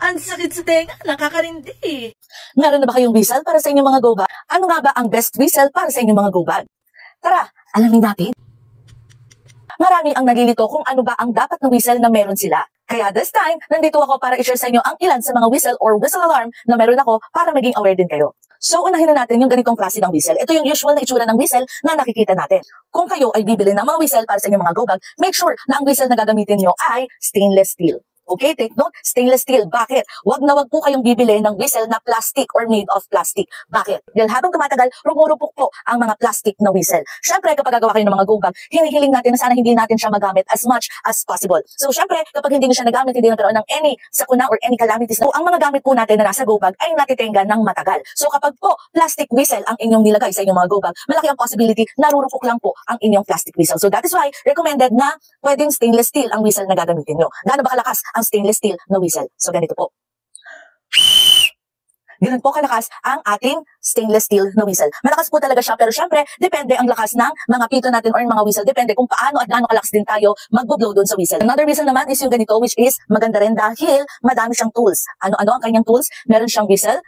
Ang sakit sa tenga, nakakarindi. Meron na ba kayong whistle para sa inyong mga go bag? Ano nga ba ang best whistle para sa inyong mga go bag? Tara, alamin natin. Marami ang nalilito kung ano ba ang dapat na whistle na meron sila. Kaya this time, nandito ako para i-share sa inyo ang ilan sa mga whistle or whistle alarm na meron ako para maging aware din kayo. So, unahin na natin yung ganitong klase ng whistle. Ito yung usual na itsura ng whistle na nakikita natin. Kung kayo ay bibili ng mga whistle para sa inyong mga go bag, make sure na ang whistle na gagamitin nyo ay stainless steel. Okay, take note, stainless steel. Bakit? Wag na wag po kayong bibili ng whistle na plastic or made of plastic. Bakit? Dahil habang tumatagal, rumurupok po ang mga plastic na whistle. Siyempre, kapag gagawa kayo ng mga go bag, hinihiling natin na sana hindi natin siya magamit as much as possible. So, siyempre, kapag hindi nyo siya nagamit, hindi nagkaroon ng any sakuna or any calamities, so, ang mga gamit po natin na nasa go bag ay natitenga ng matagal. So, kapag po plastic whistle ang inyong nilagay sa inyong mga go bag, malaki ang possibility na rurupok lang po ang inyong plastic whistle. So, that is why recommended na pwedeng stainless steel ang whistle na gagamitin nyo. Gaano ba kalakas ang stainless steel na whistle? So, ganito po. Ganun po kalakas ang ating stainless steel na whistle. Malakas po talaga siya, pero syempre, depende ang lakas ng mga pito natin or mga whistle. Depende kung paano at gaano kalakas din tayo mag-blow doon sa whistle. Another whistle naman is yung ganito, which is maganda rin dahil madami siyang tools. Ano-ano ang kanyang tools? Meron siyang whistle,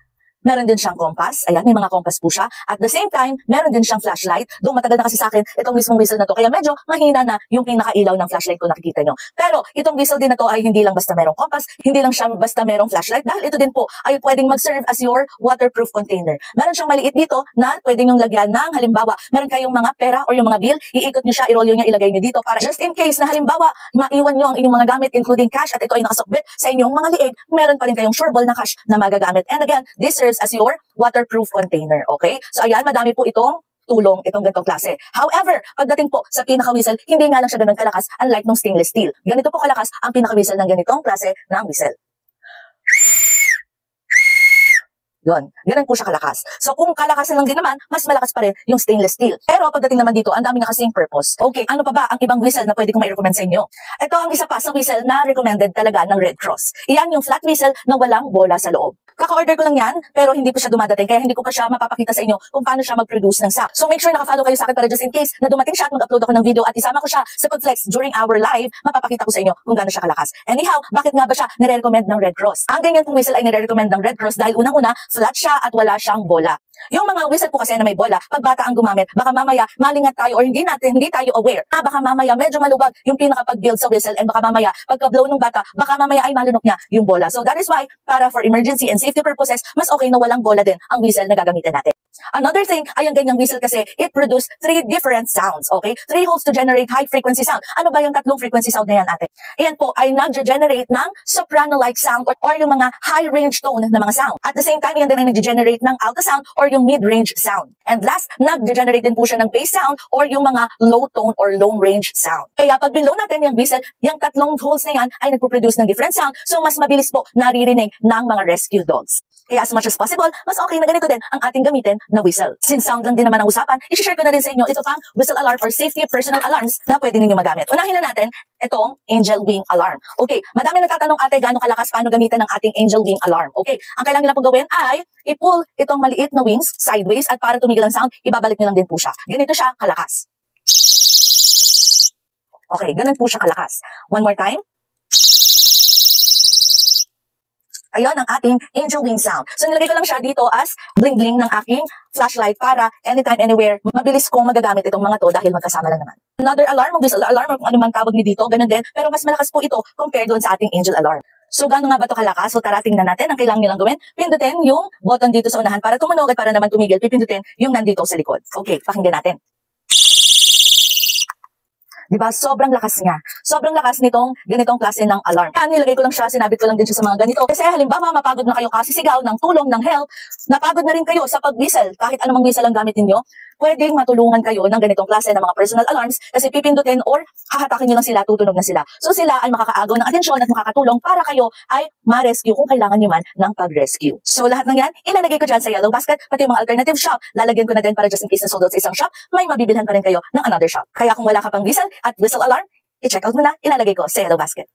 meron din siyang compass. Ayan, may mga compass po siya. At the same time, meron din siyang flashlight. Doon matagal na kasi sa akin itong mismong whistle na to. Kaya medyo mahina na yung pinakailaw ng flashlight ko nakikita nyo. Pero itong whistle din na to ay hindi lang basta merong compass, hindi lang siya basta merong flashlight. Dahil ito din po ay pwedeng mag-serve as your waterproof container. Meron siyang maliit dito na pwedeng yung lagyan ng halimbawa, meron kayong mga pera or yung mga bill, iikot nyo siya, i-roll nyo, ilagay nyo dito para just in case na halimbawa, maiwan nyo ang inyong mga gamit including cash at ito ay nakasukbit sa inyong mga liig, meron pa rin kayong sureball na cash na magagamit. And again, this serves as your waterproof container, okay? So ayan, madami po itong tulong, itong ganitong klase. However, pagdating po sa pinaka-whistle, hindi nga lang siya ganun kalakas unlike ng stainless steel. Ganito po kalakas ang pinaka-whistle ng ganitong klase ng whistle. Yun, ganun po siya kalakas. So kung kalakasan lang din naman, mas malakas pa rin yung stainless steel. Pero pagdating naman dito, ang dami na kasing purpose. Okay, ano pa ba ang ibang whistle na pwede kong ma-recommend sa inyo? Ito ang isa pa sa whistle na recommended talaga ng Red Cross. Iyan yung flat whistle na walang bola sa loob. Kaka-order ko lang yan, pero hindi po siya dumadating, kaya hindi ko pa siya mapapakita sa inyo kung paano siya mag-produce ng sound. So make sure naka-follow kayo sa akin para just in case na dumating siya at mag-upload ako ng video at isama ko siya sa Podflex during our live, mapapakita ko sa inyo kung gaano siya kalakas. Anyhow, bakit nga ba siya nire-recommend ng Red Cross? Ang ganyan pong whistle ay nire-recommend ng Red Cross dahil unang-una, flat siya at wala siyang bola. Yung mga whistle po kasi na may bola, pag bata ang gumamit, baka mamaya malingat tayo or hindi tayo aware. Baka mamaya medyo maluwag yung pinaka-pag-build sa whistle and baka mamaya pagka-blow ng bata, baka mamaya ay malunok niya yung bola. So that is why, para for emergency and safety purposes, mas okay na walang bola din ang whistle na gagamitin natin. Another thing, ay ang ganyang whistle kasi, it produce 3 different sounds, okay? 3 holes to generate high frequency sound. Ano ba yung 3 frequency sound na yan, ate? Ayan po, ay nag-generate ng soprano-like sound or yung mga high range tone na mga sound. At the same time, yan din ay nag-generate ng alto sound or yung mid-range sound. And last, nag-generate din po siya ng bass sound or yung mga low tone or long range sound. Kaya pag below natin yung whistle, yung 3 holes na yan ay nagpo-produce ng different sound, so mas mabilis po naririnig ng mga rescue dogs. Kaya as much as possible, mas okay na ganito din ang ating gamitin na whistle. Since sound lang din naman ang usapan, i-share ko na rin sa inyo ito pang whistle alarm or safety personal alarms na pwede ninyo magamit. Unahin na natin itong angel wing alarm. Okay, madami nagtatanong ate gaano kalakas paano gamitin ang ating angel wing alarm. Okay, ang kailangan nila pong gawin ay i-pull itong maliit na wings sideways at para tumigil ang sound, ibabalik nyo lang din po siya. Ganito siya kalakas. Okay, ganun po siya kalakas. One more time. Ayun ang ating angel wing sound. So nilagay ko lang siya dito as bling-bling ng aking flashlight para anytime, anywhere, mabilis kong magagamit itong mga to dahil magkasama lang naman. Another alarm, whistle alarm, kung ano man tawag ni dito, ganun din. Pero mas malakas po ito compared doon sa ating angel alarm. So gaano nga ba ito kalakas? So tara, tingnan natin. Ang kailangan nilang gawin, pindutin yung button dito sa unahan para tumunog at para naman tumigil, pipindutin yung nandito sa likod. Okay, pakinggan natin. Diba? Sobrang lakas niya. Sobrang lakas nitong ganitong klase ng alarm. Kaya nilagay ko lang siya, sinabit ko lang din siya sa mga ganito. Kasi halimbawa, mapagod na kayo kasisigaw ng tulong, ng help, napagod na rin kayo sa pag-whistle. Kahit anumang whistle ang gamit ninyo, pwedeng matulungan kayo ng ganitong klase ng mga personal alarms kasi pipindutin or hahatakin nyo lang sila, tutunog na sila. So sila ay makakaagaw ng atensyon at makakatulong para kayo ay ma-rescue kung kailangan nyo man ng pag-rescue. So lahat ng yan, ilalagay ko dyan sa yellow basket, pati yung mga alternative shop. Lalagyan ko na din para just in case na sold out sa isang shop, may mabibilhan pa rin kayo ng another shop. Kaya kung wala ka pang whistle at whistle alarm, i-check out mo na, ilalagay ko sa yellow basket.